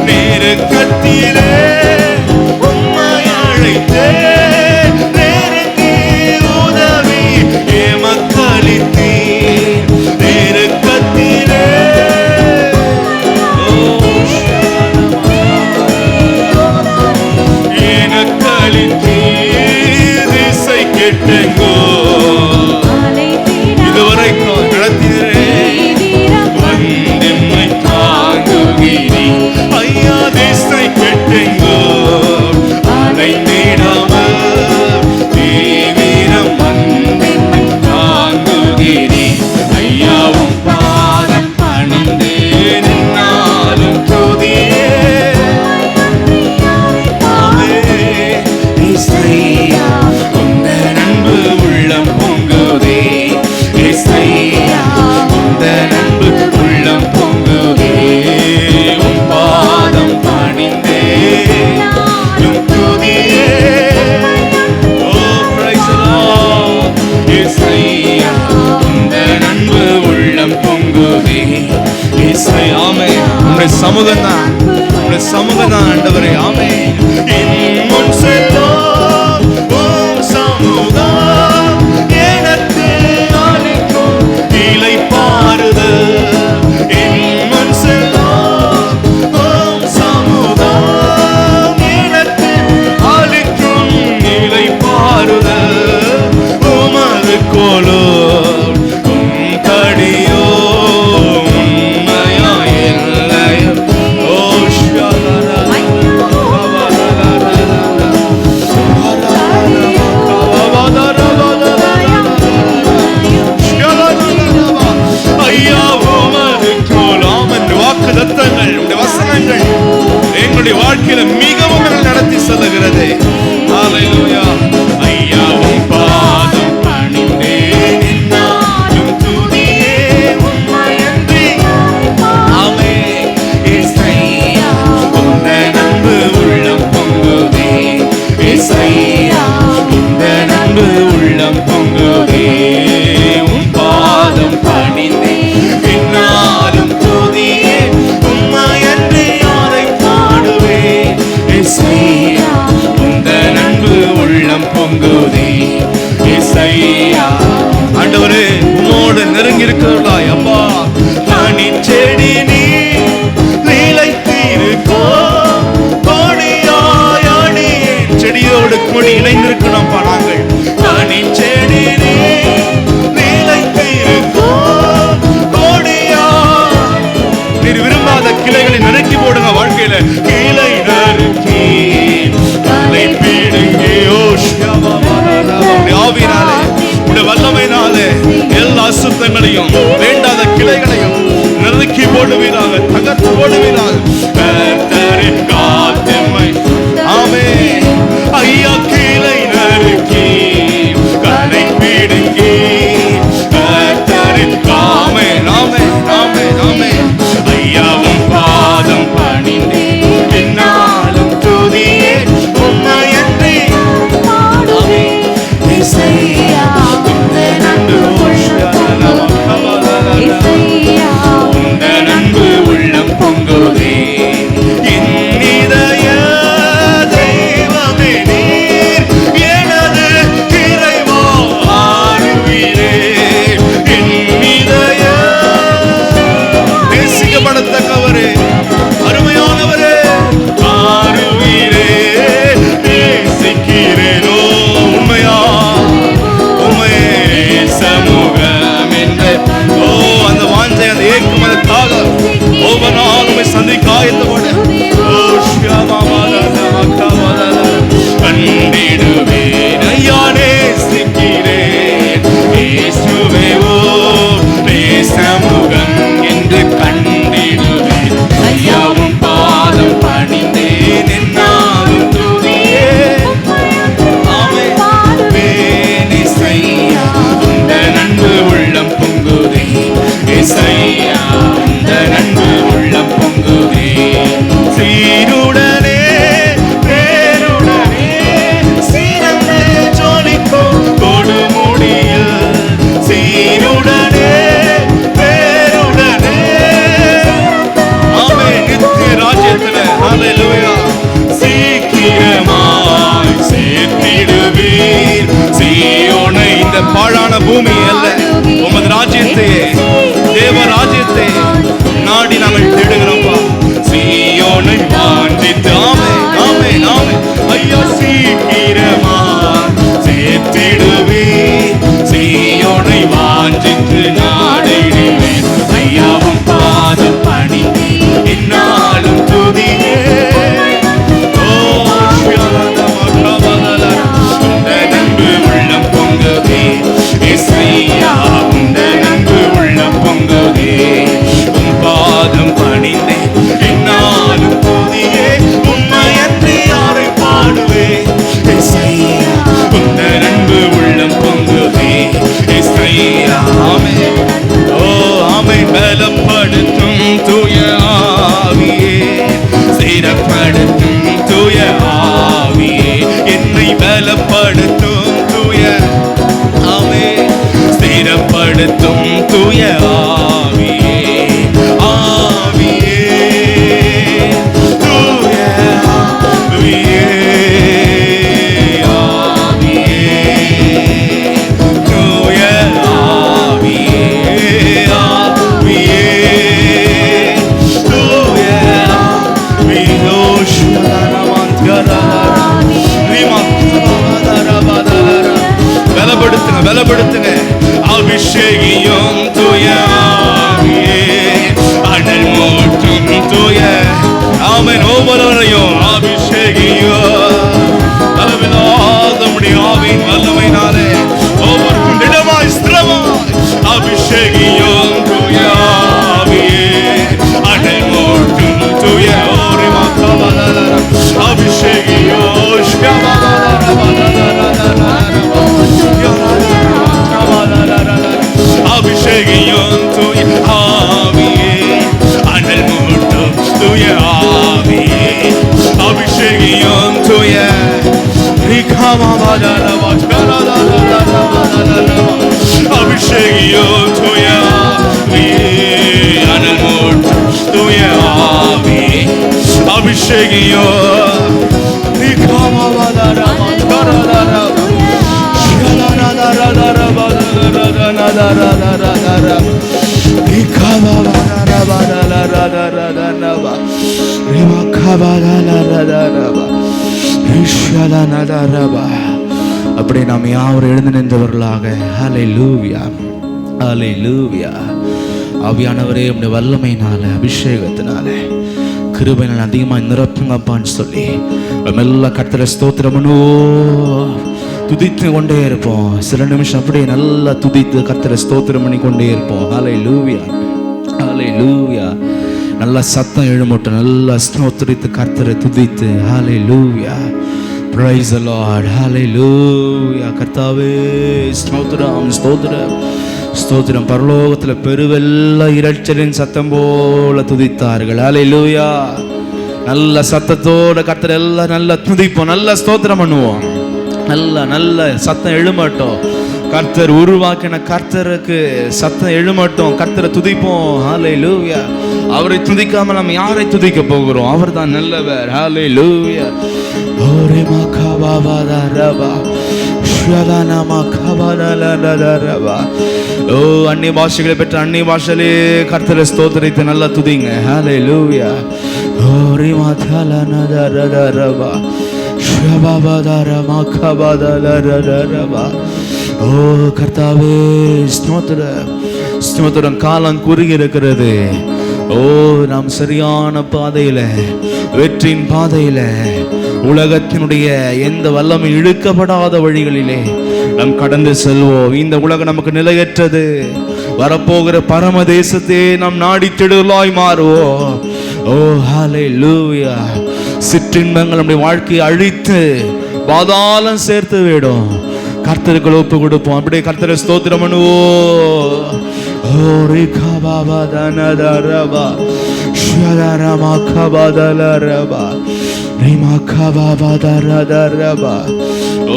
Speaker 1: நெருக்கத்திலே உம்மை அழைத்தேன் நெருங்கி உதவி எமக்களித்தீர் நெருக்கத்திலே எனக்களித்தீர் திசை கெட்டெங்கோ இதுவரைக்கும் நடத்தினரே வந்தெம்மை தாங்குகிறீ ஐயா திசை கெட்டெங்கோ அலைந்திடாமல் தீவிரம் வந்தெம்மை தாங்குகிறீ ஐயாவும் பாதம் பணிந்தேன் என்னாலும் துதியே இயேசையா உந்தன் அன்பு உள்ளம் பொங்குதே இயேசையா உந்தன் அன்பு உள்ளம் பொங்குதே உம் பாதம் பணிந்தேன் உம் துதியே ஓ பிரைஸ் தி லார்ட் இயேசையா உந்தன் அன்பு உள்ளம் பொங்குதே இயேசையா ஆமென். உம்முடைய சமூகம்தான் உம்முடைய சமூகம்தான் ஆண்டவரே ஆமென். என் முன் செல்லும் உம் சமூகம் எனக்கு அளிக்கும் இளைப்பாறுதல். என் முன் செல்லும் உம் சமூகம் எனக்கு அளிக்கும் இளைப்பாறுதல். உமது கோலோ உம் கடியோ உண்மையா இல்லையோ ஓ ஷலரா ஐயா உமது கோலாமன் வாக்குத்தத்தங்கள் உம்முடைய வசனங்கள் எங்களுடைய வாழ்க்கையில மிகவும் நடத்தி செல்லுகிறது. ஹல்லேலூயா. ஐயா உம் பாதம் பணிந்தேன் என்னாலும் துதியே உம்மையன்றி ஆமென். இயேசையா உந்தன் அன்பு உள்ளம் பொங்குதே இயேசையா உந்தன் அன்பு உள்ளம் பொங்குதே உம் பாதம் பணிந்தேன் என்னாலும் துதியே உம்மையன்றி யாரை பாடுவேன். இயேசையா உந்தன் அன்பு உள்ளம் பொங்குதே இயேசையா. ஆண்டவரே உம்மோடு நெருங்கி இருக்கிறவர்களாய் அப்பா தனி செடி நீ நிலைத்திருக்கோ கொடியாய் அடியேன். செடியோடு கொடி இணைந்திருக்கணும்ப்பா நாங்கள் தனி செடி நீ நிலைத்திருக்கோ கொடியாய். நீர் விரும்பாத கிளைகளை நறுக்கி போடுங்க வாழ்க்கையில கிளை நறுக்கி தலை பீடுங்கி ஆவினாலே உடைய வல்லமையினாலே எல்லா அசுத்தங்களையும் வேண்டாத கிளைகளையும் நறுக்கி போடுவீராக தகர்த்து போடுவீராக. கர்த்தரின் காத்தெம்மை ஆமென். ஐயா கிளை நறுக்கி கலை பீடுங்கி கர்த்தரின் ஆமென் ஆமென் ஆமென் ஆமென். ஐயாவும் பாதம் பணிந்தேன் என்னாலும் துதியே உம்மையன்றி இயேசையா உந்தன் அன்பு உள்ளம் பொங்குதே சிக்கிறேனோ உண்மையா உண்மையே சமூகம் என்று அந்த வாஞ்சை அந்த ஏக்கம் அந்த தாகம் ஒவ்வொரு நாளும் உம்மை சந்திக்க ஆயத்தப்படு. கண்டிடுவேன் ஐயா நேசிக்கிறேன் இயேசுவே ஓ சமூகம் என்று கண்டிடுவேன் ஐயா உம் பாதம் பணிந்தேன் என்னாலும் துதியே ஆமென் இசையா உந்த நன்பு உள்ளம் பொங்குதே இசையா உந்த நன்பு உள்ளம் பொங்குதே சீருடனே பேருடனே சீரந்தே ஜொலிக்கும் கொடுமுடியில் சீருடனே பேருடனே ஆமென் நித்திய ராஜ்யத்திலே ஹல்லேலூயா சீக்கிரமாய் சேர்த்திடுவீர் சீயோனை. இந்த பாழான பூமி அல்ல உமது ராஜ்யத்தை தேவ ராஜ்யத்தை நாடி நாங்கள் தேடுகிறோம்ப்பா. சீயோனை வாஞ்சித்து ஆமென் ஆமென் ஆமென் ஐயா சீக்கிரமாய் சேர்த்திடுவீர் சீயோனை வாஞ்சித்து நாடிடுவேன் ஐயாவும் பாதம் பணிந்து என்னாலும் துதியே. நன்பு உள்ளம் பொங்குதே இசையா உந்த நன்பு உள்ளம் பொங்குதே உம் பாதம் பணிந்தே என்னாலும் துதியே உண்மையன்றி யாரை பாடுவே இசையா உந்த நன்பு உள்ளம் பொங்குதே இசையா ஆமென் ஓ ஆமென். பலப்படுத்தும் தூய ஆவியே சிறப்படுத்தும் தூய ஆவியே என்னை பலப்படுத்தும் தூய ஆமென் ஸ்திரப்படுத்தும் தூய ஆவியே ஆவியே தூய ஆவியே ஆவியே தூய ஆவியே ஆவியே தூய பலப்படுத்துங்க பலப்படுத்துங்க அபிஷேகியும் தூய ஆவியே அனல் மூட்டும் தூய ஆமென் ஒவ்வொருவரையும் அபிஷேகியும் அளவில்லாத முடியும் ஆவின் வல்லமையினாலே ஒவ்வொருக்கும் திடமாய் ஸ்திரமாய் அபிஷேகியும் தூய ஆவியே அனல் மூட்டும் தூய அபிஷேகியோ அபிஷேகியும் தூய ஆவியே அனல் மூட்டும் தூய ஆவியே அபிஷேகியும் தூய அபிஷேகியும் தூய ஆவியே அனல் மூட்டும் தூய ஆவியே அபிஷேகியோ அப்படி நாம் யாவரும் எழுந்து நின்றவர்களாக ஹல்லேலூயா ஹல்லேலூயா. ஆவியானவரே உம்முடைய வல்லமையினால அபிஷேகத்தினால கிருபையினால் அதிகமாக நிரப்புங்கப்பான்னு சொல்லி மெல்ல கர்த்தரை ஸ்தோத்திரமனோ துதித்து கொண்டே இருப்போம். சில நிமிஷம் அப்படியே நல்லா துதித்து கர்த்தரை ஸ்தோத்திரம் பண்ணி கொண்டே இருப்போம். ஹல்லேலூயா ஹல்லேலூயா. நல்லா சத்தம் எழுமட்டும், நல்லா ஸ்தோத்திரித்து கர்த்தரை துதித்து ஹல்லேலூயா. Praise the Lord. Hallelujah. கர்த்தாவே ஸ்தோத்திரம் ஸ்தோத்திரம் ஸ்தோத்திரம். பரலோகத்தில் பெருவெல்ல இரைச்சலின் சத்தம் போல துதித்தார்கள். ஹல்லேலூயா. நல்ல சத்தத்தோட கர்த்தர் எல்லாம் நல்லா துதிப்போம், நல்லா ஸ்தோத்திரம் பண்ணுவோம். நல்ல சத்தம் எழுமட்டும். கர்த்தர் உருவாக்கின கர்த்தருக்கு சத்தம் எழுமட்டும். கர்த்தரை துதிப்போம். ஹல்லேலூயா. அவரை துதிக்காம நம்ம யாரை துதிக்க போகிறோம்? அவர் தான் நல்லவர். ஹல்லேலூயா. ஓரே மகாபாவாதா ரபா ஷலனா மகாபாலலலல ரபா. ஓ அந்நிய பாஷைகளை பெற்ற அந்நிய பாஷையிலே கர்த்தரை ஸ்தோத்திரித்து நல்லா துதிங்க. ஹல்லேலூயா. ஓரே மதலனதரரபா ஓ கர்த்தாவே ஸ்தோத்திரம், ஸ்தோத்திரம். காலம் குறுகி இருக்கிறது. ஓ நாம் சரியான பாதையில, வெற்றியின் பாதையில, உலகத்தினுடைய எந்த வல்லமை இழுக்கப்படாத வழிகளிலே நாம் கடந்து செல்வோம். இந்த உலகம் நமக்கு நிலையற்றது. வரப்போகிற பரம தேசத்தை நாம் நாடி திடுதலாய் மாறுவோம். ஓ ஹல்லேலூயா. சிற்றின்பங்கள் நம்முடைய வாழ்க்கையை அழித்து பாதாளம் சேர்த்து விடும். கர்த்தருக்கு ஒப்பு கொடுப்போம். அப்படியே கர்த்தரை ஸ்தோத்திரம் பண்ணுவோம். ஓ ரேகா பாபா தனதரபா ஷரரமா கபதலரபா ரேமா கபாபா தரதரபா.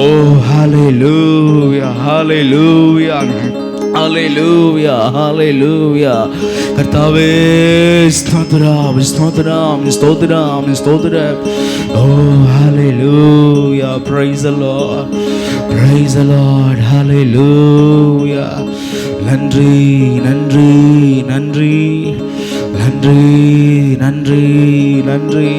Speaker 1: ஓ ஹல்லேலூயா, ஹல்லேலூயா, ஹல்லேலூயா, ஹல்லேலூயா. கர்த்தாவே ஸ்தோத்திரம், ஸ்தோத்திரம், ஸ்தோத்திரம், ஸ்தோத்திரம். ஓ ஹல்லேலூயா. Praise the Lord, praise the Lord, hallelujah. நன்றி, நன்றி, நன்றி, நன்றி, நன்றி, நன்றி.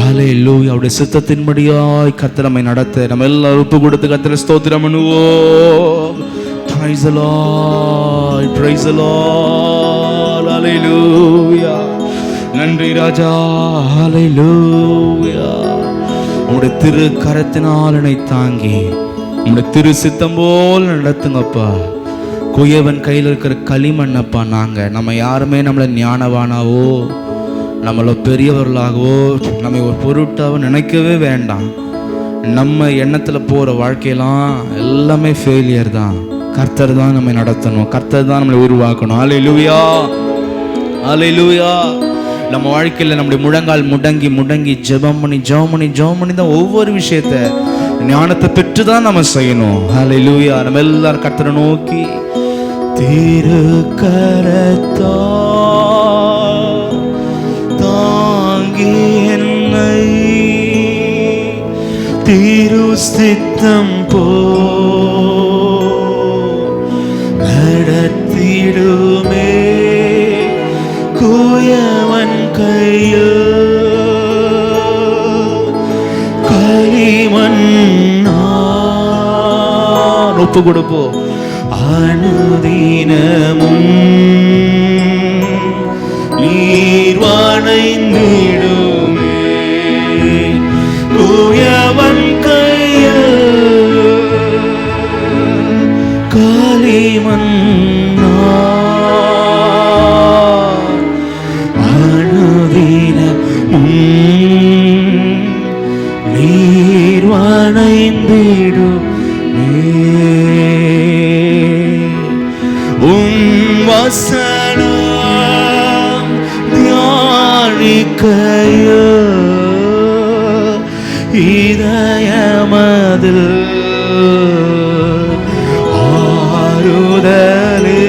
Speaker 1: ஹல்லேலூயா. அவருடைய சித்தத்தின்படியாய் கர்த்தர் நம்மை நடத்த நம்ம எல்லாம் ஒப்பு கொடுத்து கர்த்தரை ஸ்தோத்திரம் பண்ணுவோம். Praise the Lord, praise the Lord, hallelujah. நன்றி ராஜா, ஹல்லேலூயா. உங்களுடைய திரு கரத்தினால் என்னை தாங்கி உங்களுடைய திரு சித்தம் போல் நடத்துங்கப்பா. குயவன் கையில் இருக்கிற களிமண்ணப்பா. நம்ம யாருமே நம்மளை ஞானவானாவோ நம்மளை பெரியவர்களாகவோ நம்ம ஒரு பொருட்டாவோ நினைக்கவே வேண்டாம். நம்ம எண்ணத்தில் போகிற வாழ்க்கையெல்லாம் எல்லாமே ஃபெயிலியர் தான். கர்த்தர் தான் நம்மை நடத்தணும், கர்த்தர் தான் நம்மளை உருவாக்கணும். ஹல்லேலூயா, ஹல்லேலூயா. நம்ம வாழ்க்கையில் நம்முடைய முழங்கால் முடங்கி முடங்கி ஜெபம் பண்ணி தான் ஒவ்வொரு விஷயத்தை ஞானத்தை பெற்று தான் நம்ம செய்யணும். ஹல்லேலூயா. நம்ம எல்லாரும் கர்த்தரை நோக்கி திருக்கரத்தா தாங்கி என்னை திரு சித்தம் போ நடத்திடுமே குயவன் கையில் களிமண்ணால் ஒப்பு கொடுப்போம். அனுதினமும் நீர் வணைந்திடுமே குயவன் கையில் களிமண்ணால் அனுதினமும் நீர் வணைந்திடுமே வசனம் தியானிக்கையோ இதயமதில் ஆறுதலே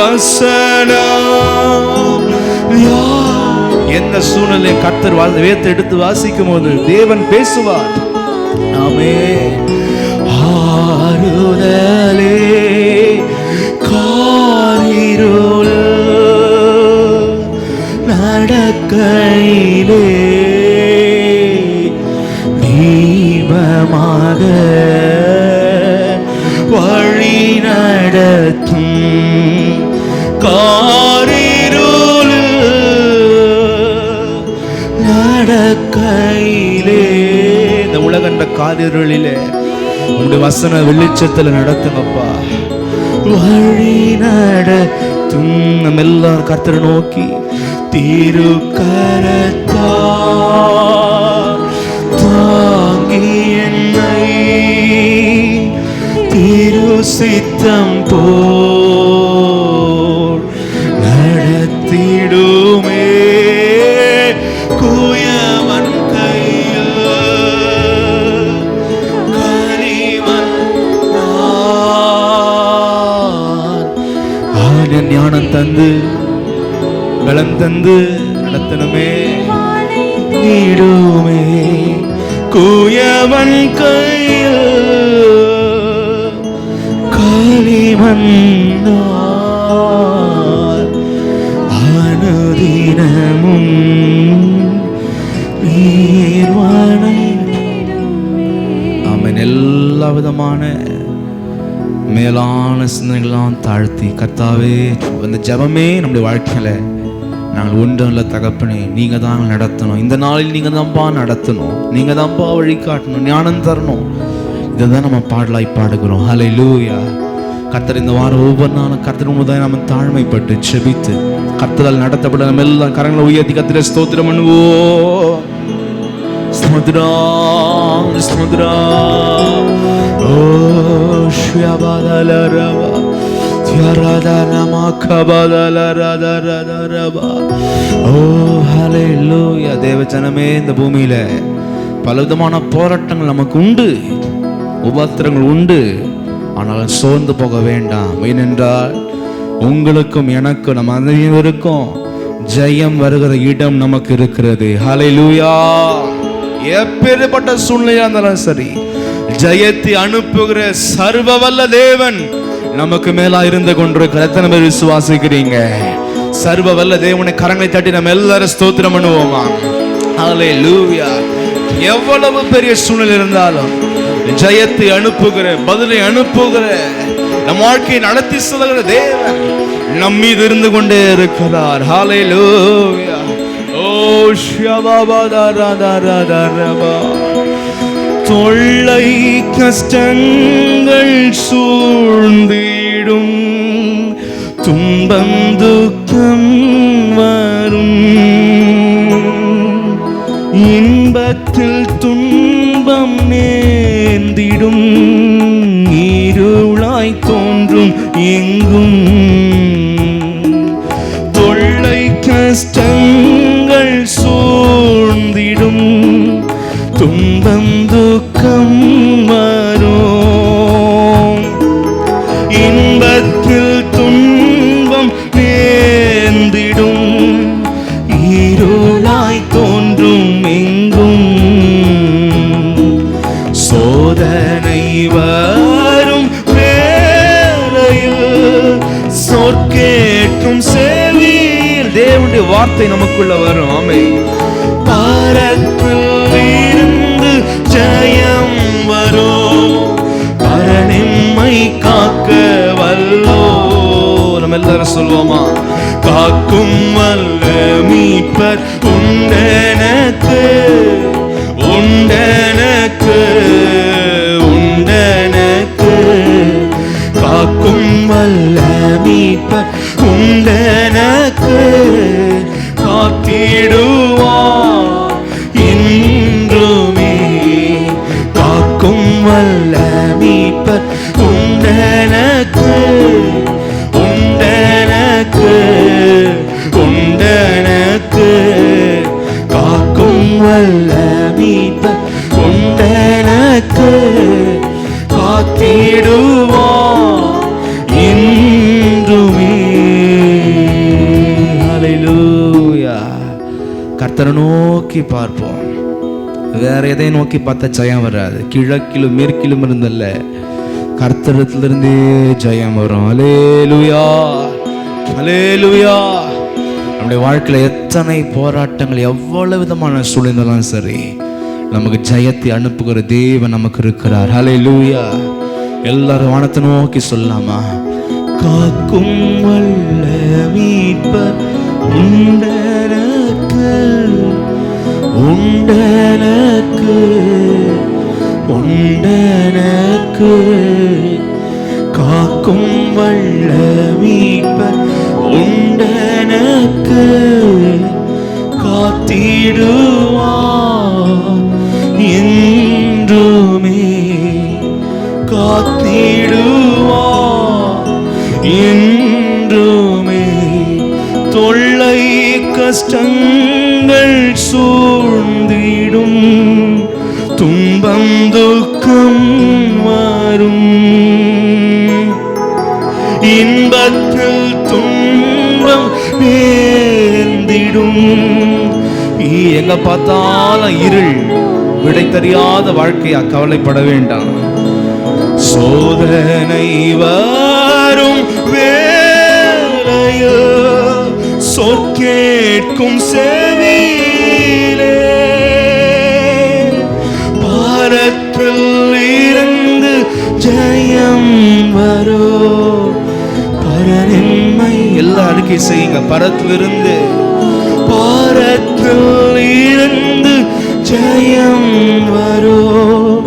Speaker 1: வசனம். எந்த சூழ்நிலை கர்த்தர் வேதத்தை எடுத்து வாசிக்கும் போது தேவன் பேசுவார். ஆமென். ஆறுதலே காரிருள் நடக்கையிலே தீபமாக வழி நடத்தும் காரிருள் நடக்கையிலே இந்த உலகண்ட காரிருளிலே உங்களுடைய வசன வெளிச்சத்தில் நடத்துங்கப்பா. வழி நடத்தும் நம்ம எல்லாரும் கர்த்தரை நோக்கி திருக்கரத்தா தாங்கி என்னை திரு சித்தம் போல் நடத்திடுமே குயவன் கையில் களிமண்ணால் ஞானம் தந்து பலம் தந்து நடத்தணுமே நீடுமே குயவன் கையில் களிமண்ணால் அனுதினமும் நீ விதமான மேலான சிந்தனைகள்லாம் தாழ்த்தி, கர்த்தாவே அந்த ஜெபமே நம்முடைய வாழ்க்கையில நாங்கள் ஒன்றும் இல்லை தகப்பனே, நீங்க தான் நடத்தணும், இந்த நாளில் நீங்க தான்ப்பா நடத்தணும், நீங்க தான்ப்பா வழிகாட்டணும், ஞானம் தரணும். இதை தான் நம்ம பாடலாய் பாடுகிறோம். ஹல்லேலூயா. கர்த்தர் இந்த வாரம் ஒவ்வொரு நாளும் கர்த்தர் முழுவதும் நம்ம தாழ்மைப்பட்டு செபித்து கர்த்தரால் நடத்தப்பட நம்ம எல்லாம் கரங்களை உயர்த்தி கர்த்தரை ஸ்தோத்திரம் பண்ணுவோம். ஸ்தோத்திரம் ஸ்தோத்திரம். ஓ ஷ்யபாதலரவா தியரதனமா கபாதலரதரதரவா. ஓ ஹல்லேலூயா. தேவஜனமே, இந்த பூமியில பலவிதமான போராட்டங்கள் நமக்கு உண்டு, உபத்திரங்கள் உண்டு. ஆனால் சோர்ந்து போக வேண்டாம். ஏனென்றால் உங்களுக்கும் எனக்கும் நம்ம அனைவருக்கும் ஜெயம் வருகிற இடம் நமக்கு இருக்கிறது. ஹல்லேலூயா. எப்பேற்பட்ட சூழ்நிலையா இருந்தாலும் சரி, ஜெயத்தை அனுப்புகிற சர்வ வல்ல தேவன் நமக்கு மேலா இருந்து கொண்டிருக்கிற எத்தனை பேர் விசுவாசிக்கிறீங்க? சர்வ வல்ல தேவனை கரங்களை தட்டி நம்ம எல்லாரும் ஸ்தோத்திரம் பண்ணுவோமா? ஹல்லேலூயா. எவ்வளவு பெரிய சூழ்நிலை இருந்தாலும் ஜெயத்தை அனுப்புகிற, பதிலை அனுப்புகிற, நம் வாழ்க்கையை நடத்தி செல்கிற தேவன் நம் மீது இருந்து கொண்டே இருக்கிறார். ஹல்லேலூயா. ஓ ஷபாபாதாராதாராதாரபா. தொல்லை கஷ்டங்கள் சூழ்ந்திடும், துன்பம் துக்கம் வரும், இன்பத்தில் துன்பம் நேர்ந்திடும், இருளாய் தோன்றும் எங்கும். தொல்லை கஷ்டங்கள் சூழ்ந்திடும், துன்பம் துக்கம் வரும், இன்பத்தில் துன்பம் நேர்ந்திடும், இருளாய் தோன்றும் எங்கும். சோதனை வரும் வேளையில் சொற்கேட்கும் செவியில் தேவனுடைய வார்த்தை நமக்குள்ள வரும். ஆமென். பாரத்தில் இருந்து ஜெயம் வரும், பரனிம்மை காக்க வல்லோ. நம்ம எல்லாரும் சொல்லுவோமா? காக்கும் வல்ல மீட்பர் உண்டெனக்கு, உண்டெனக்கு, உண்டெனக்கு. காக்கும் வல்ல மீட்பர் உண்டெனக்கு, காத்திடுவார் இன்றுமே. காக்கும் வல்ல மீட்பர் உண்டெனக்கு, உண்டெனக்கு, உண்டெனக்கு. காக்கும் வல்ல மீட்பர் உண்டெனக்கு, காத்திடுவார் இன்றுமே. ஹல்லேலூயா. கர்த்தரை நோக்கி பார்ப்போம். வேற எதை நோக்கி பார்த்தா ஜெயம் வராது. கிழக்கிலும் மேற்கிலும் இருந்தல்ல, கர்த்தரிடத்திலிருந்தே ஜெயம் வரும். ஹல்லேலூயா, ஹல்லேலூயா. நம்முடைய வாழ்க்கையில எத்தனை போராட்டங்கள், எவ்வளவு விதமான சூழ்நிலையும் சரி, நமக்கு ஜெயத்தை அனுப்புகிற தேவன் நமக்கு இருக்கிறார். ஹல்லேலூயா. எல்லாரும் வானத்தை நோக்கி சொல்லாமா? காக்கும் வல்ல மீட்பர் உண்டெனக்கு, உண்டெனக்கு, உண்டெனக்கு. காக்கும் வல்ல மீட்பர் உண்டெனக்கு, காத்திடுவார் என்றுமே, காத்திடுவார் என்றுமே. தொல்லை கஷ்டங்கள் சூழ்ந்திடும், துன்பம் துக்கம் வரும், இன்பத்தில் துன்பம் நேர்ந்திடும். எங்க பார்த்தாலும் இருள், விடை தெரியாத வாழ்க்கையா? கவலைப்பட வேண்டாம். சோதனை வரும் வேளையில் சொற்கேட்கும் செவியிலே, பாரத்தில் இருந்து அறிக்கை செய்யுங்க. பரத்திலிருந்து ஜெயம் வரும்,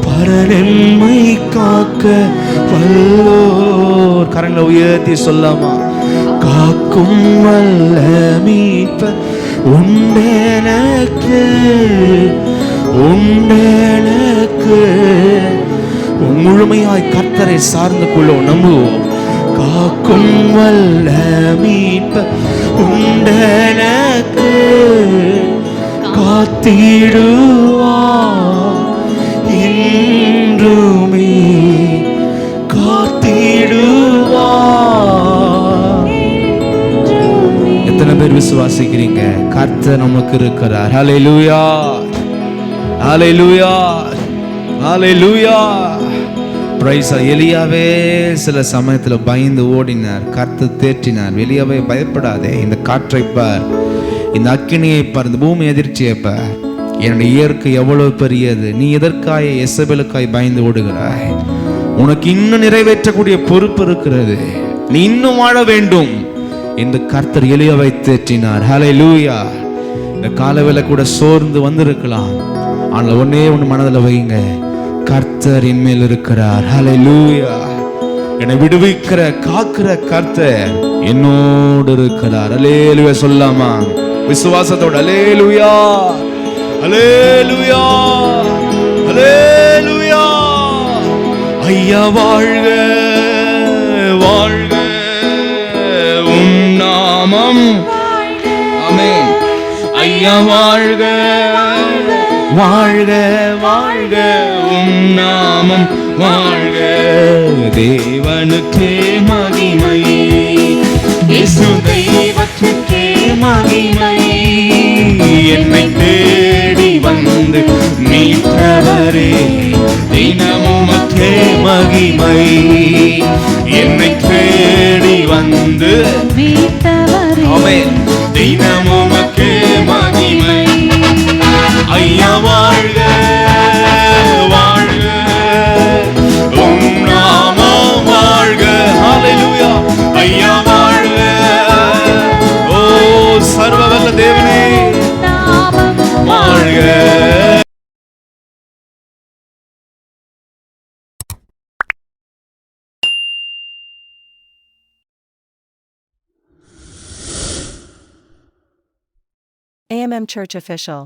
Speaker 1: பரனென்மை காக்க வல்லோர். கரங்களை உயர்த்தி சொல்லாமா? காக்கும் வல்ல மீட்பர் உண்டெனக்கு, உண்டெனக்கு. முழுமையாய் கர்த்தரை சார்ந்து கொள்ளும், நம்புவோம். காக்கும் வல்ல மீட்பர் உண்டெனக்கு, காத்திடுவார் என்றுமே, காத்திடுவார். எத்தனை பேர் விசுவாசிக்கிறீங்க? கர்த்தர் நமக்கு இருக்கிறார். ஹல்லேலூயா, ஹல்லேலூயா, ஹல்லேலூயா. பிரைஸ். எலியாவே சில சமயத்துல பயந்து ஓடினார், கர்த்தர் தேற்றினார். எலியாவே பயப்படாதே, இந்த காற்றை பார், இந்த அக்கினியை பார், இந்த பூமி எதிர்ச்சியை பார். என்னுடைய இயற்கை எவ்வளவு பெரியது. நீ எதற்காய் எசபேலுக்காய் பயந்து ஓடுகிறாய்? உனக்கு இன்னும் நிறைவேற்றக்கூடிய பொறுப்பு இருக்கிறது. நீ இன்னும் வாழ வேண்டும் என்று கர்த்தர் எலியாவை தேற்றினார். ஹல்லேலூயா. இந்த காலவேளை கூட சோர்ந்து வந்திருக்கலாம், ஆனால் ஒன்னே ஒன்று மனதில் வைங்க, கர்த்தர் என் மேல் இருக்கிறார். ஹல்லேலூயா. என்னை விடுவிக்கிற காக்கிற கர்த்தர் என்னோடு இருக்கிறார். ஹல்லேலூயா சொல்லாமா? விசுவாசத்தோட ஹல்லேலூயா, ஹல்லேலூயா, ஹல்லேலூயா. ஐயா வாழ்க, வாழ்க உம் நாமம். ஆமென். ஐயா வாழ்க, வாழ்க, வாழ்க உம் நாமம். வாழ்க. தேவனுக்கே மகிமை, இயேசு தெய்வத்துக்கே மகிமை. என்னை தேடி வந்து மீட்டவரே, தினமுமக்கே மகிமை. என்னை தேடி வந்து மீட்டவரே, ஆமென், தினமுமக்கே மகிமை. ஐயா வாழ்க, வாழ்க உம் நாமம். வாழ்க. ஹல்லேலூயா. ஐயா வாழ்க. ஓ சர்வவல்ல தேவனே வாழ்க.
Speaker 2: AMM Church Official.